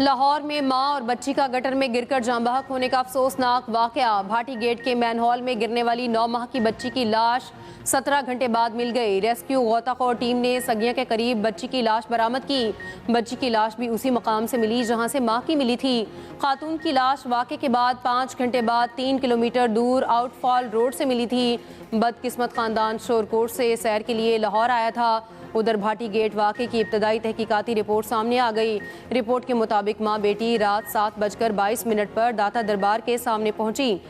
लाहौर में मां और बच्ची का गटर में गिरकर जान बहक होने का अफसोसनाक वाकया। भाटी गेट के मैनहॉल में गिरने वाली 9 माह की बच्ची की लाश 17 घंटे बाद मिल गई। रेस्क्यू गोताखोर टीम ने सगिया के करीब बच्ची की लाश बरामद की। बच्ची की लाश भी उसी मकाम से मिली जहां से मां की मिली थी। खातून की लाश वाक़े के बाद 5 घंटे बाद 3 किलोमीटर दूर आउटफॉल रोड से मिली थी। बदकिस्मत खानदान शोरकोट से सैर के लिए लाहौर आया था। उधर भाटी गेट वाक़े की इब्तदाई तहकीकाती रिपोर्ट सामने आ गई। रिपोर्ट के मुताबिक मां बेटी रात 7:22 पर दाता दरबार के सामने पहुंची।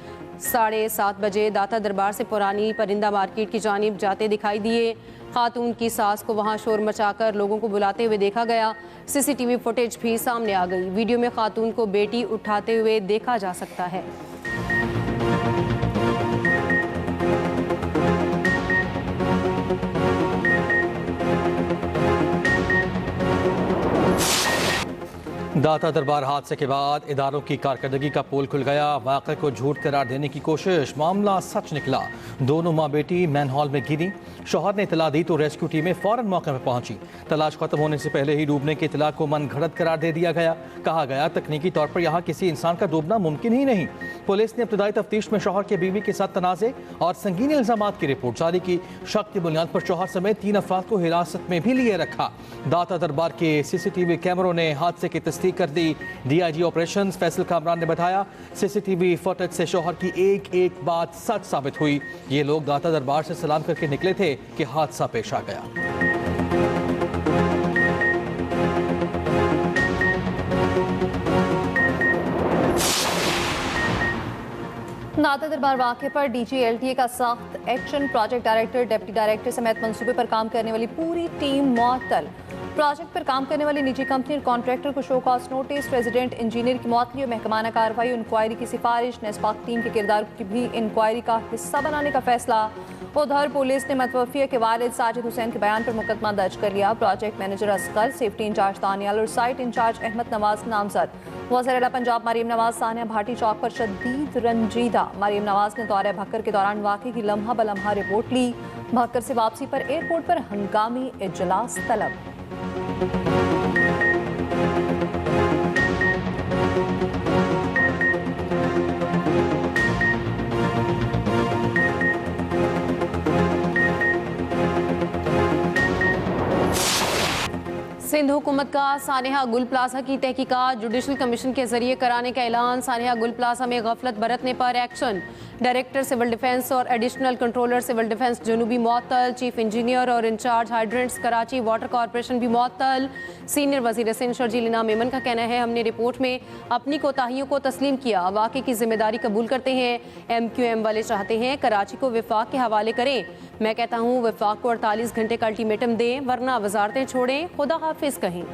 7:30 बजे दाता दरबार से पुरानी परिंदा मार्केट की जानिब जाते दिखाई दिए। खातून की सास को वहां शोर मचाकर लोगों को बुलाते हुए देखा गया। सीसीटीवी फुटेज भी सामने आ गई। वीडियो में खातून को बेटी उठाते हुए देखा जा सकता है। दाता दरबार हादसे के बाद इदारों की कारकर्दगी का पोल खुल गया। वाक़े को झूठ करार देने की कोशिश, मामला सच निकला। दोनों माँ बेटी मैनहॉल में गिरी। शौहर ने इतला दी तो रेस्क्यू टीमें फौरन मौके पर पहुंची। तलाश खत्म होने से पहले ही डूबने की इतला को मन घड़त करार दे दिया गया। कहा गया तकनीकी तौर पर यहाँ किसी इंसान का डूबना मुमकिन ही नहीं। पुलिस ने इब्तदाई तफ्तीश में शौहर के बीवी के साथ तनाज़े और संगीन इल्जामात की रिपोर्ट जारी की। शक की बुनियाद पर शौहर समेत 3 अफराद को हिरासत में भी लिए रखा। दाता दरबार के सीसीटीवी कैमरों ने हादसे की तस्दीक कर दी। डीआईजी ऑपरेशंस फैसल कामरान ने बताया, सीसीटीवी फुटेज से शौहर की एक एक बात सच साबित हुई। ये लोग दाता दरबार से सलाम करके निकले थे कि हादसा पेश आ गया। दाता दरबार वाक़े पर डीजीएलटीए का सख्त action. Project director, deputy director समेत मंसूबे पर काम करने वाली पूरी टीम मुअत्तल। प्रोजेक्ट पर काम करने वाली निजी कंपनी और कॉन्ट्रैक्टर को show cause notice. Resident engineer की मुअत्तली और महकमाना कार्रवाई और इंक्वायरी की सिफारिश। नेस्पाक टीम के किरदार की भी इंक्वायरी का हिस्सा बनाने का फैसला। उधर पुलिस ने मतवफिया के वालिद साजिद हुसैन के बयान पर मुकदमा दर्ज कर लिया। Project manager Asghar, safety incharge Daniyal और साइट इंचार्ज अहमद नवाज नामजद। वज़ीर आला पंजाब मरीम नवाज सानिया भाटी चौक पर शदीद रंजीदा। मरीम नवाज ने दौरे भक्कर के दौरान वाक़े की लम्हा बलम्हा रिपोर्ट ली। भक्कर से वापसी पर एयरपोर्ट पर हंगामी इजलास तलब। सिंध हुकूमत का सानेहा गुल प्लाजा की तहकीकात जुडिशल कमीशन के जरिए कराने का ऐलान। सानेहा गुल प्लाजा में गफलत बरतने पर एक्शन। डायरेक्टर सिविल डिफेंस और एडिशनल कंट्रोलर सिविल डिफेंस जनूबी मुअत्तल। चीफ इंजीनियर और incharge hydrants Karachi water corporation भी मुअत्तल। सीनियर वजीर सिंध शर्जील इनाम मेमन का कहना है, हमने रिपोर्ट में अपनी कोताहियों को तस्लीम किया, वाक़े की जिम्मेदारी कबूल करते हैं। MQM वाले चाहते हैं कराची को विफाक के हवाले करें। मैं कहता हूँ विफाक को 48 घंटे का अल्टीमेटम दें, वरना वजारतें छोड़ें, खुदा हाफिज कहें।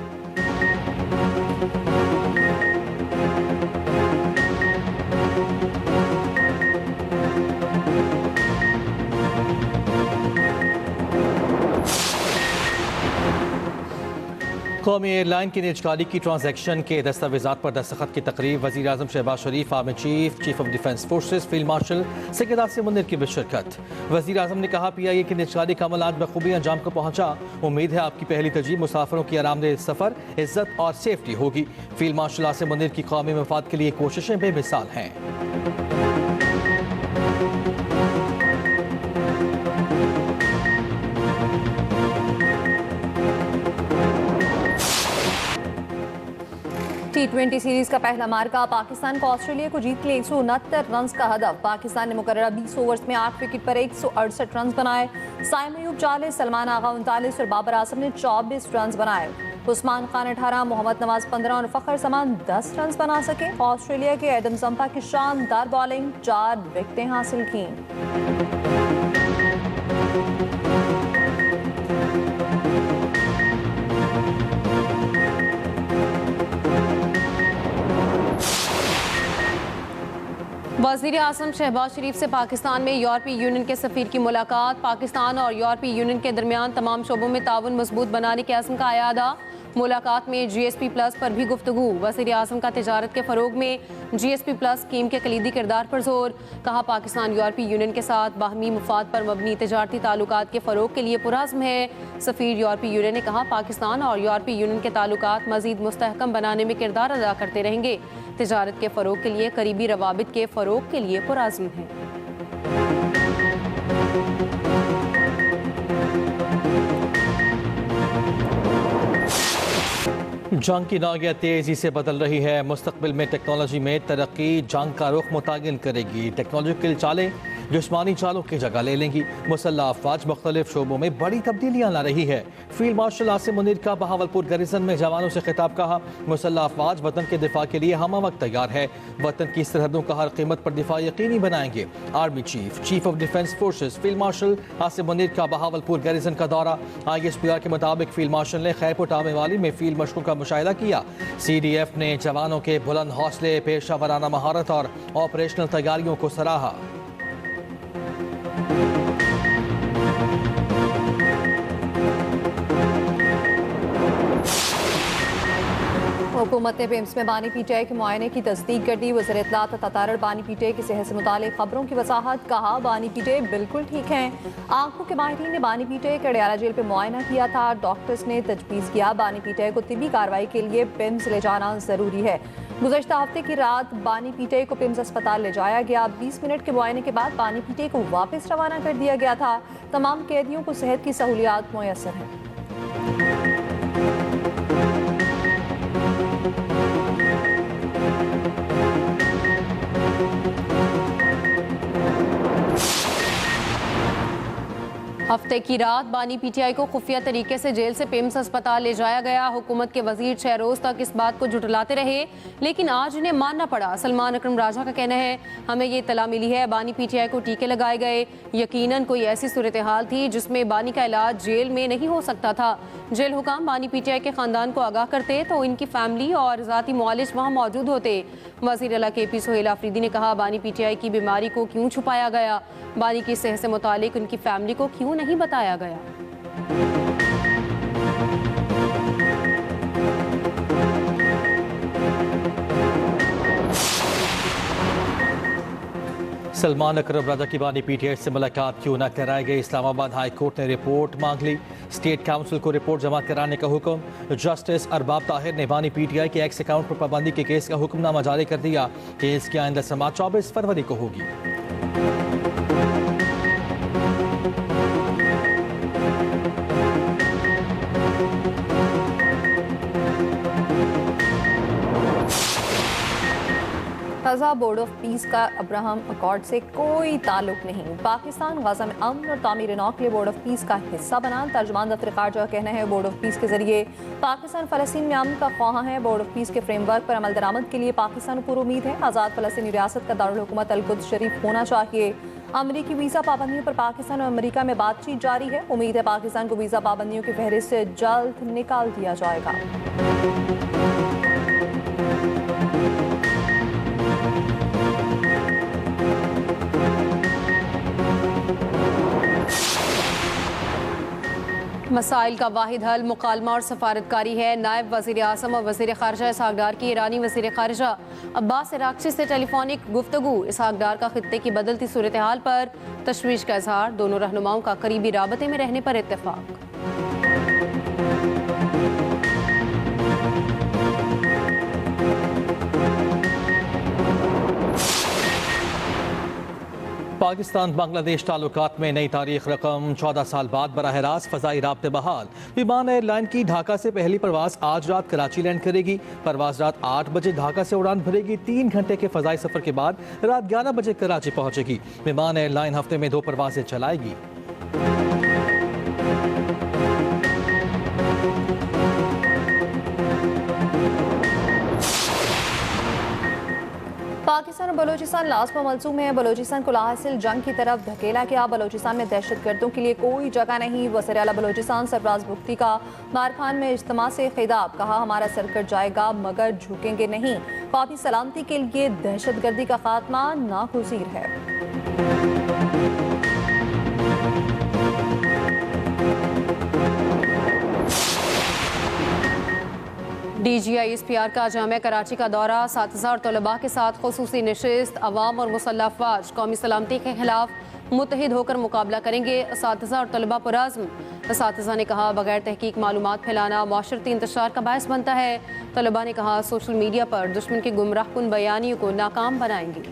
कौमी एयरलाइन की निजकारी की ट्रांजैक्शन के दस्तावेजात पर दस्तखत की तकरीब। वज़ीर आज़म Shehbaz Sharif, army chief, chief of defence forces, field marshal Syed Asim Munir की भी शिरकत। वज़ीर आज़म ने कहा, PIA की निजकारी का अमल आज बखूबी अंजाम को पहुँचा। उम्मीद है आपकी पहली तरजीह मुसाफिरों की आरामदेह सफ़र, इज्जत और सेफ्टी होगी। फील्ड मार्शल आसिम मुनीर की कौमी मफाद के लिए कोशिशें बेमिसाल हैं। T20 सीरीज का पहला मार्का। पाकिस्तान को ऑस्ट्रेलिया को जीत के लिए 169 रन का हदफ। पाकिस्तान ने मुकर्ररा 20 ओवर्स में 8 विकेट पर 168 रन बनाए। साइम अयूब 40, सलमान आगा 39 और बाबर आजम ने 24 रन बनाए। उस्मान खान 18, मोहम्मद नवाज 15 और फ़खर जमान 10 रन बना सके। ऑस्ट्रेलिया के एडम जंपा की शानदार बॉलिंग, 4 विकेटें हासिल की। वज़ीर आज़म शहबाज शरीफ से पाकिस्तान में यूरोपीय यूनियन के सफ़ीर की मुलाकात। पाकिस्तान और यूरोपीय यूनियन के दरमियान तमाम शोबों में ताउन मजबूत बनाने के अज़्म का अयादा। मुलाकात में GSP प्लस पर भी गुफ्तगू। वज़ीर आज़म का तिजारत के फ़रोग में GSP प्लस स्कीम के कलीदी किरदार पर जोर। कहा पाकिस्तान यूरोपीय यूनियन के साथ बाहमी मुफाद पर मबनी तिजारती ताल्लुकात के फ़रोग के लिए पुरअज़्म है। सफ़ीर यूरोपीय यूनियन ने कहा पाकिस्तान और यूरोपीय यूनियन के ताल्लुकात मज़ीद मुस्तहकम बनाने में किरदार अदा करते रहेंगे। तिजारत के फ़रोग के लिए करीबी रवाबित के फ़रोग के लिए पुरअज़्म है। जंग की नौयत तेज़ी से बदल रही है। मुस्तकबिल में टेक्नोलॉजी में तरक्की जंग का रुख मुतय्यन करेगी। टेक्नोलॉजिकल चालें जिस्मानी चालों की जगह ले लेंगी। मुसल्लह अफवाज मुख्तलिफ शोबों में बड़ी तब्दीलियाँ ला रही है। फील्ड मार्शल आसिम मुनीर का बहावलपुर गैरिसन में जवानों से खिताब। कहा मुसल्लह अफवाज वतन के दिफा के लिए हम वक्त तैयार है। वतन की सरहदों का हर कीमत पर दिफा यकीनी बनाएंगे। Army chief of defence forces field martial Asim Munir का बहावलपुर गैरिसन का दौरा। ISPR के मुताबिक फील्ड मार्शल ने खैरपुर टामेवाली में फील्ड मशकों का मुशाहिदा किया। CDF ने जवानों के बुलंद हौसले, पेशा वराना महारत और ऑपरेशनल तैयारियों को सराहा। हुकूमत ने पिम्स में बानी PTI के मुआयने की तस्दीक कर दी। वज़ीर इत्तलात तातारड़ बानी PTI की सेहत से मुतालिक खबरों की वजाहत। कहा बानी PTI बिल्कुल ठीक हैं। आंखों के माहिरीन ने बानी PTI का अडयाला जेल पे मुआयना किया था। डॉक्टर्स ने तजवीज़ किया बानी PTI को तिबी कार्रवाई के लिए पिम्स ले जाना ज़रूरी है। गुज़श्ता हफ्ते की रात बानी PTI को पिम्स अस्पताल ले जाया गया। 20 मिनट के मुआयने के बाद बानी PTI को वापस रवाना कर दिया गया था। तमाम कैदियों को सेहत की सहूलियात मुयस्सर हैं। हफ्ते की रात बानी PTI को खुफिया तरीके से जेल से पिम्स अस्पताल ले जाया गया। हुकूमत के वजीर 6 रोज तक इस बात को जुटलाते रहे, लेकिन आज इन्हें मानना पड़ा। सलमान अकरम राजा का कहना है हमें ये इत्तला मिली है बानी PTI को टीके लगाए गए। यकीनन कोई ऐसी सूरत हाल थी जिसमें बानी का इलाज जेल में नहीं हो सकता था। जेल हुकाम बानी PTI के खानदान को आगाह करते तो इनकी फैमिली और ज़ाती मुआलिज वहाँ मौजूद होते। वज़ीर आला KP सोहेल आफरीदी ने कहा बानी PTI की बीमारी को क्यों छुपाया गया, बानी की सेहत से मुतालिक उनकी फैमिली को क्यों नहीं बताया गया। सलमान अकरम राजा की बानी PTI से मुलाकात क्यों न कराई गई। इस्लामाबाद हाई कोर्ट ने रिपोर्ट मांग ली। स्टेट काउंसिल को रिपोर्ट जमा कराने का हुक्म। जस्टिस अरबाब ताहिर ने बानी PTI के एक्स अकाउंट पर पाबंदी के केस का हुक्मनामा जारी कर दिया। केस की आइंदा समाअत 24 फरवरी को होगी। गजा बोर्ड ऑफ पीस का अब्राहम अकॉर्ड से कोई ताल्लुक नहीं। पाकिस्तान गजा में अमन और तामीर नौ के लिए बोर्ड ऑफ पीस का हिस्सा बना। तर्जुमान दफ्तर खारजा का कहना है बोर्ड ऑफ पीस के जरिए पाकिस्तान फ़लस्तीन में अमन का ख्वाह है। बोर्ड ऑफ पीस के फ्रेमवर्क पर अमल दरामद के लिए पाकिस्तान को उम्मीद है। आज़ाद फ़लस्तीनी रियासत का दारुल हुकूमत अल-कुद्स शरीफ होना चाहिए। अमरीकी वीज़ा पाबंदियों पर पाकिस्तान और अमेरिका में बातचीत जारी है। उम्मीद है पाकिस्तान को वीज़ा पाबंदियों की फहरिस्त से जल्द निकाल दिया जाएगा। मसाइल का वाहिद हल मुकालमा और सफारतकारी है। नायब वज़ीर आज़म और वज़ीर ख़ारजा इसहाक डार की ईरानी वज़ीर ख़ारजा अब्बास इराक़ची से टेलीफोनिक गुफ्तगू। इसहाक डार का खित्ते की बदलती सूरत हाल पर तशवीश का इजहार। दोनों रहनुमाओं का करीबी राबते में रहने पर इत्तेफाक। पाकिस्तान बांग्लादेश ताल्लुकात में नई तारीख रकम। 14 साल बाद बराह रास्त फ़ज़ाई राब्ते बहाल। विमान एयरलाइन की ढाका से पहली परवाज़ आज रात कराची लैंड करेगी। परवाज़ रात 8 बजे ढाका से उड़ान भरेगी। 3 घंटे के फ़ज़ाई सफ़र के बाद रात 11 बजे कराची पहुँचेगी। विमान एयरलाइन हफ्ते में 2 परवाज़ें चलाएगी। पाकिस्तान और बलूचिस्तान लाजमा मलसूम में है। बलूचिस्तान को लाहासिल जंग की तरफ धकेला गया। बलूचिस्तान में दहशतगर्दों के लिए कोई जगह नहीं। वज़ीर आला बलूचिस्तान सरफराज बुख्ती का मारखान में इज्तिमा से खिताब। कहा हमारा सर कट जाएगा मगर झुकेंगे नहीं। कौमी सलामती के लिए दहशतगर्दी का खात्मा नागुज़ीर है। DGISPR का जामिया कराची का दौरा, 7000 तलबा के साथ खुसूसी नशिस्त, अवाम और मुसल्लह अफवाज कौमी सलामती के खिलाफ मुत्तहिद होकर मुकाबला करेंगे। 7000 और तलबा पुरज़्म। असातिज़ा ने कहा, बगैर तहकीक मालूमात फैलाना माशरती इंतशार का बायस बनता है। तलबा ने कहा, सोशल मीडिया पर दुश्मन के गुमराहकुन बयानियों को नाकाम बनाएंगे।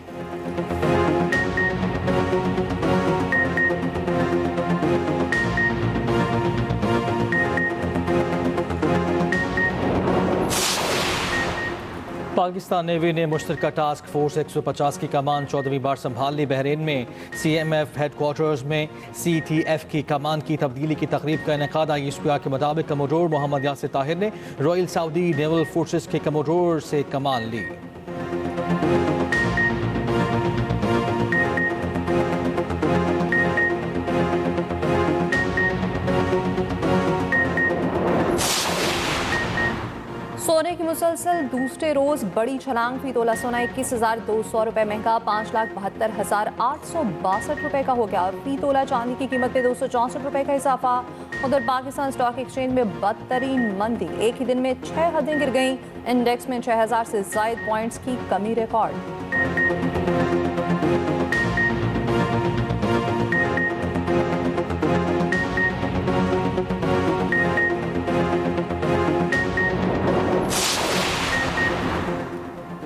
पाकिस्तान नेवी ने मुश्तरका टास्क फोर्स 150 की कमान 14वीं बार संभाल ली। बहरीन में CMF हेडक्वार्टर्स में CTF की कमान की तब्दीली की तकरीब का इनेकाद। ISPR के मुताबिक कमोडोर मोहम्मद यासिर ताहिर ने रॉयल सऊदी नेवल फोर्सेस के कमोडोर से कमान ली। सोने की मुसलसल दूसरे रोज बड़ी छलांग। फी तोला सोना 21,200 रुपए महंगा 5,72,862 रुपए का हो गया। और फी तोला चांदी की कीमत में 264 रुपए का इजाफा। उधर पाकिस्तान स्टॉक एक्सचेंज में बदतरीन मंदी, एक ही दिन में 6 हदें गिर गईं। इंडेक्स में 6000 से ज्यादा पॉइंट्स की कमी रिकॉर्ड।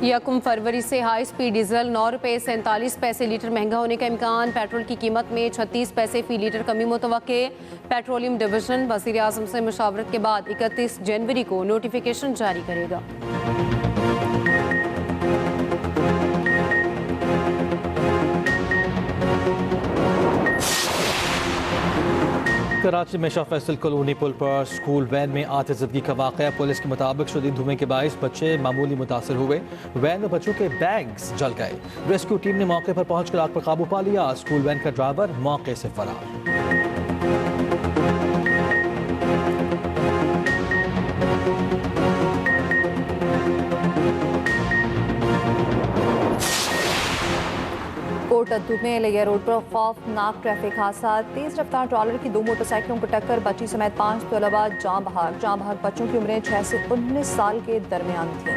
यकम फरवरी से हाई स्पीड डीजल 9 रुपये 47 पैसे लीटर महंगा होने का इम्कान। पेट्रोल की कीमत में 36 पैसे फी लीटर कमी मुतवक्के। पेट्रोलियम डिवीजन वज़ीर आज़म से मुशावरत के बाद 31 जनवरी को नोटिफिकेशन जारी करेगा। कराची में शाह फैसल कॉलोनी पुल पर स्कूल वैन में आतिशदगी का वाक़या। पुलिस के मुताबिक शदीद धुएं के बायस बच्चे मामूली मुतासर हुए। वैन में बच्चों के बैग्स जल गए। रेस्क्यू टीम ने मौके पर पहुंचकर आग पर काबू पा लिया। स्कूल वैन का ड्राइवर मौके से फरार। कोटद्दू में लिया रोड पर खौफनाक ट्रैफिक हादसा। तेज रफ्तार ट्रॉलर की 2 मोटरसाइकिलों को टक्कर, बच्ची समेत 5 तलबा जाँ बहक। बच्चों की उम्रें 6 से 19 साल के दरमियान थी।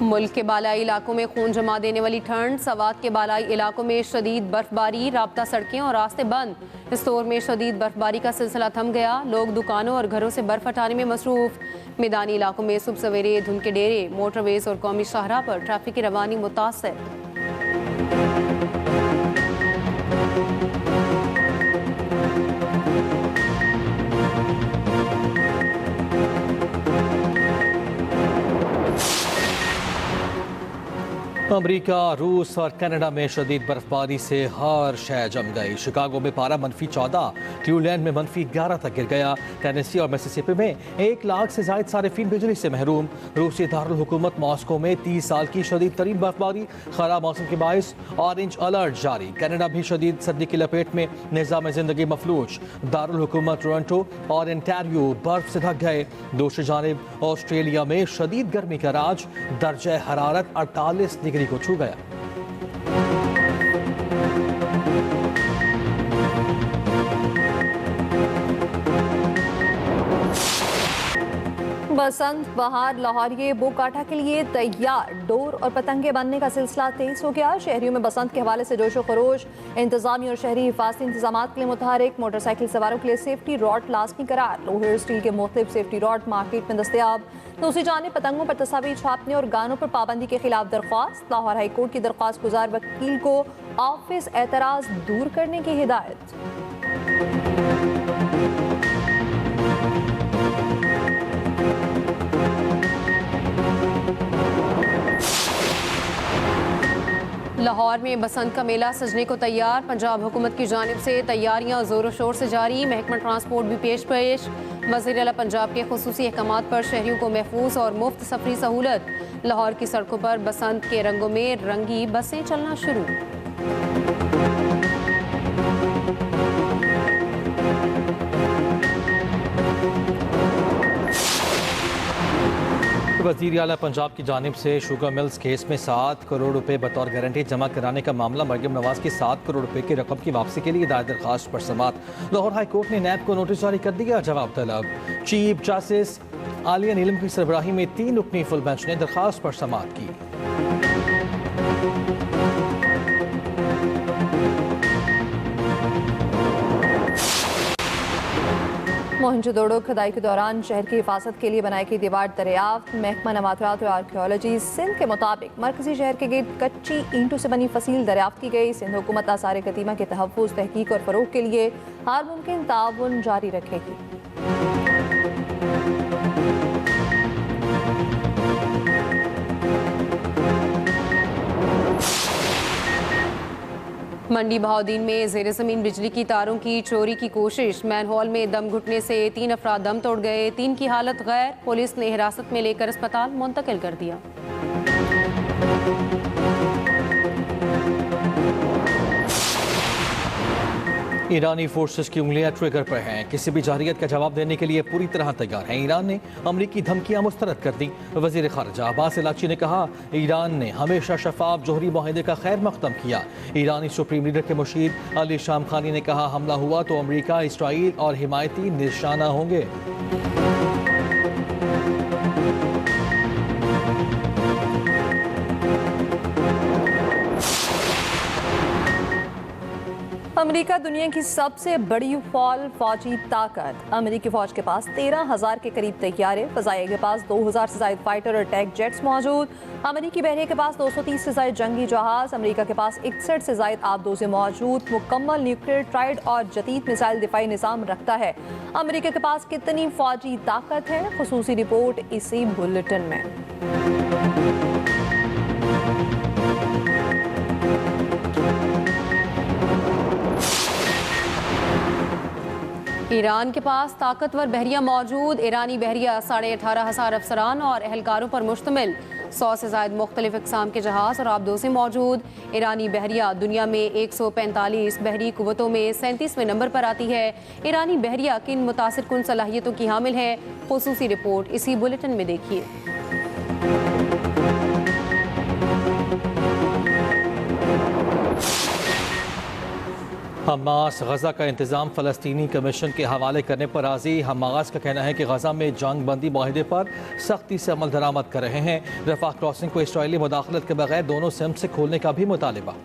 मुल्क के बालाई इलाकों में खून जमा देने वाली ठंड। सवात के बालाई इलाकों में शदीद बर्फबारी, राब्ता सड़कें और रास्ते बंद। स्टोर में शदीद बर्फबारी का सिलसिला थम गया। लोग दुकानों और घरों से बर्फ हटाने में मसरूफ। मैदानी इलाकों में सुबह सवेरे धुंध के डेरे, मोटरवेज और कौमी शाहराह पर ट्रैफिक की रवानी मुतासर। अमरीका, रूस और कनाडा में शदीद बर्फबारी से हर शय जम गई। शिकागो में पारा -14, क्लीवलैंड में -11 तक गिर गया। टेनेसी और मिसिसिपी में 1 लाख से ज्यादा सारिफीन बिजली से महरूम। रूसी दारुल हुकूमत मॉस्को में 30 साल की शदीद तरीन बर्फबारी। खराब मौसम के बायस ऑरेंज अलर्ट जारी। कनाडा भी शदीद सर्दी की लपेट में, निज़ाम जिंदगी मफलूज। दारुल हुकूमत टोरंटो और एंटारियो बर्फ से ढक गए। दूसरी जानिब ऑस्ट्रेलिया में शदीद गर्मी का राज, दर्जा हरारत 48 डिग्री को छू गया। बसंत बहार लाहौरिये बो काटा के लिए तैयार। डोर और पतंगे बनने का सिलसिला तेज हो गया। शहरियों में बसंत के हवाले से जोशो खरोश। इंतजामी और शहरी हिफाजती इंतजाम के लिए मुतहरिक। मोटरसाइकिल सवारों के लिए सेफ्टी रॉड लाजमी करार। लोहेर स्टील के मुख्तलिफ सेफ्टी रॉड मार्केट में दस्तयाब। दूसरी जानिब पतंगों पर तस्वीर छापने और गानों पर पाबंदी के खिलाफ दरख्वास्त। लाहौर हाई कोर्ट की दरख्वास्त गुजार वकील को ऑफिस एतराज दूर करने की हिदायत। लाहौर में बसंत का मेला सजने को तैयार। पंजाब हुकूमत की जानिब से तैयारियां जोरों शोर से जारी। महकमा ट्रांसपोर्ट भी पेश वज़ीर आला पंजाब के खुसूसी अहकामात पर शहरियों को महफूज और मुफ्त सफरी सहूलत। लाहौर की सड़कों पर बसंत के रंगों में रंगी बसें चलना शुरू। वज़ीर आला पंजाब की जानिब से शुगर मिल्स केस में 7 करोड़ रुपए बतौर गारंटी जमा कराने का मामला मरियम नवाज की 7 करोड़ रुपए की रकम की वापसी के लिए दायर दरखास्त पर समाअत। लाहौर हाई कोर्ट ने नैब को नोटिस जारी कर दिया, जवाब तलब। चीफ जस्टिस आलिया नीलम की सरबराही में 3 रुकनी फुल बेंच ने दरखास्त पर समाअत की। मोहनजोदड़ो खुदाई के दौरान शहर की हिफाजत के लिए बनाई गई दीवार दरियाफ्त। महकमा नमातरात और आर्कियोलॉजी सिंध के मुताबिक मरकजी शहर के गेट कच्ची ईंटों से बनी फसील दरियाफ्त की गई। सिंध हुकूमत आसार कदीमा के तहफ़्फ़ुज़, तहकीक और फ़रोग़ के लिए हर मुमकिन ताउन जारी रखेगी। मंडी बहाउद्दीन में जेर ज़मीन बिजली की तारों की चोरी की कोशिश। मैनहोल में दम घुटने से 3 अफराद दम तोड़ गए, 3 की हालत गैर। पुलिस ने हिरासत में लेकर अस्पताल मुंतकिल कर दिया। ईरानी फोर्सेस की उंगलियां ट्रिगर पर हैं, किसी भी जारियत का जवाब देने के लिए पूरी तरह तैयार हैं। ईरान ने अमरीकी धमकियां मुस्तरद कर दी। वज़ीर ख़ारिजा अब्बास इलाची ने कहा, ईरान ने हमेशा शफाफ जोहरी माहिदे का खैर मकदम किया। ईरानी सुप्रीम लीडर के मुशीर अली शाम खानी ने कहा, हमला हुआ तो अमरीका, इसराइल और हिमायती निशाना होंगे। अमेरिका दुनिया की सबसे बड़ी फौजी ताकत। अमेरिकी फौज के पास 13,000 के करीब तैयारे, फ़ज़ाइया के पास 2,000 से ज़ायद फाइटर और अटैक जेट्स मौजूद। अमेरिकी बहरिया के पास 230 से ज़ायद जंगी जहाज़। अमेरिका के पास 61 से ज़ायद आबदोज़े मौजूद। मुकम्मल न्यूक्लियर ट्राइड और जदीद मिसाइल दिफाई निज़ाम रखता है। अमेरिका के पास कितनी फौजी ताकत है, ख़ुसूसी रिपोर्ट इसी बुलेटिन में। ईरान के पास ताकतवर बहरिया मौजूद। ईरानी बहरिया 18,500 अफसरान और एहलकारों पर मुश्तमिल 100 से ज़ायद मुख्तलिफ इक़साम के जहाज़ और आबदोज़े मौजूद। ईरानी बहरिया दुनिया में 145 बहरी कुव्वतों में 37वें नंबर पर आती है। ईरानी बहरिया किन मुतासिर कुन सलाहियतों की हामिल है, ख़ुसूसी रिपोर्ट इसी बुलेटिन में देखिए। हमास गजा का इंतज़ाम फ़लस्तीनी कमीशन के हवाले करने पर राज़ी। हमास का कहना है कि गजा में जंग बंदी माहिदे पर सख्ती से अमल दरामद कर रहे हैं। रफ़ा क्रॉसिंग को इसराइली मुदाखलत के बगैर दोनों सिम्त से खोलने का भी मुतालिबा।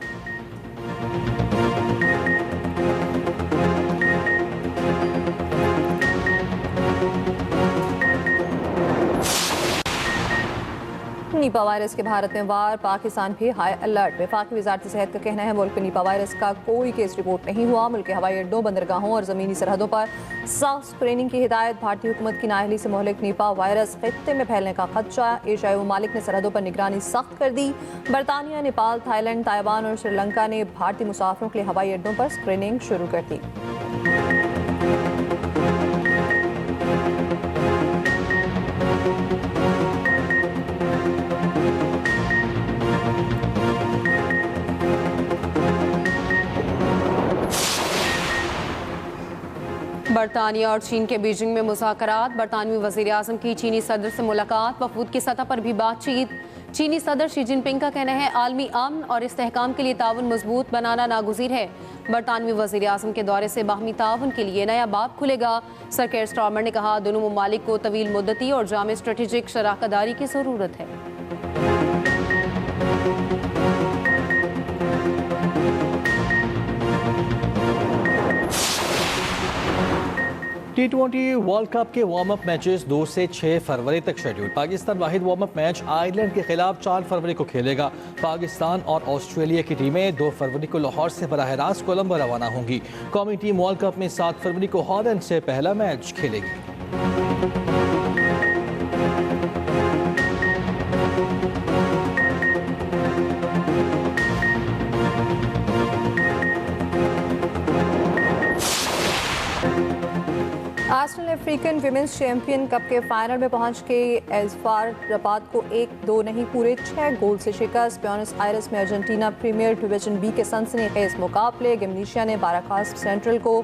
नीपा वायरस के भारत में वार, पाकिस्तान भी हाई अलर्ट। वफाकी वजारत सेहत का कहना है मुल्क में नीपा वायरस का कोई केस रिपोर्ट नहीं हुआ। मुल्क के हवाई अड्डों, बंदरगाहों और ज़मीनी सरहदों पर सख्त स्क्रीनिंग की हिदायत। भारतीय हुकूमत की नाअहली से मुहलिक नीपा वायरस खित्ते में फैलने का खदशा। एशियाई ममालिक ने सरहदों पर निगरानी सख्त कर दी। बरतानिया, नेपाल, थाईलैंड, ताइवान और श्रीलंका ने भारतीय मुसाफिरों के लिए हवाई अड्डों पर स्क्रीनिंग शुरू कर दी। बरतानिया और चीन के बीजिंग में मुज़ाकरात। बरतानवी वज़ीर आज़म की चीनी सदर से मुलाकात, वफूद की सतह पर भी बातचीत। चीनी सदर शी जिनपिंग का कहना है आलमी अमन और इस्तेहकाम के लिए ताउन मजबूत बनाना नागुज़ीर है। बरतानवी वज़ीर आज़म के दौरे से बाहमी ताउन के लिए नया बाब खुलेगा। सर केयर स्टारमर ने कहा, दोनों ममालिक को तवील मुद्दती और जामे स्ट्रेटेजिक शराकतदारी की ज़रूरत है। T20 वर्ल्ड कप के वार्म अप मैचेस 2 से 6 फरवरी तक शेड्यूल। पाकिस्तान वाहिद वार्म अप मैच आयरलैंड के खिलाफ 4 फरवरी को खेलेगा। पाकिस्तान और ऑस्ट्रेलिया की टीमें 2 फरवरी को लाहौर से बराह रास्त कोलंबो रवाना होंगी। कौमी टीम वर्ल्ड कप में 7 फरवरी को हॉलैंड से पहला मैच खेलेगी। आज national African women's champion cup के फाइनल में पहुंच के एज़फार रबात को 1-2 नहीं पूरे 6 गोल से शिकस्त। ब्यूनस आयर्स में अर्जेंटीना प्रीमियर डिवीजन बी के सनसनीखेज मुकाबले गिमनीशिया ने बाराकास सेंट्रल को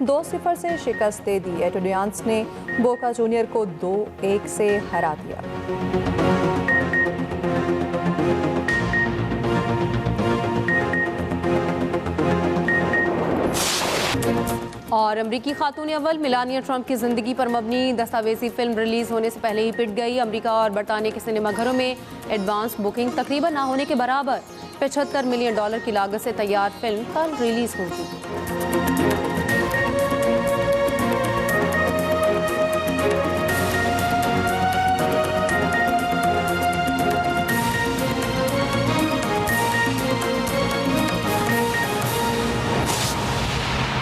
2-0 से शिकस्त दे दी। एटुडियांस ने बोका जूनियर को 2-1 से हरा दिया। और अमरीकी खातून अव्वल मेलानिया ट्रंप की ज़िंदगी पर मबनी दस्तावेजी फिल्म रिलीज़ होने से पहले ही पिट गई। अमेरिका और बरतानिया के सिनेमाघरों में एडवांस बुकिंग तकरीबन ना होने के बराबर। $75 मिलियन की लागत से तैयार फिल्म कल रिलीज़ होगी।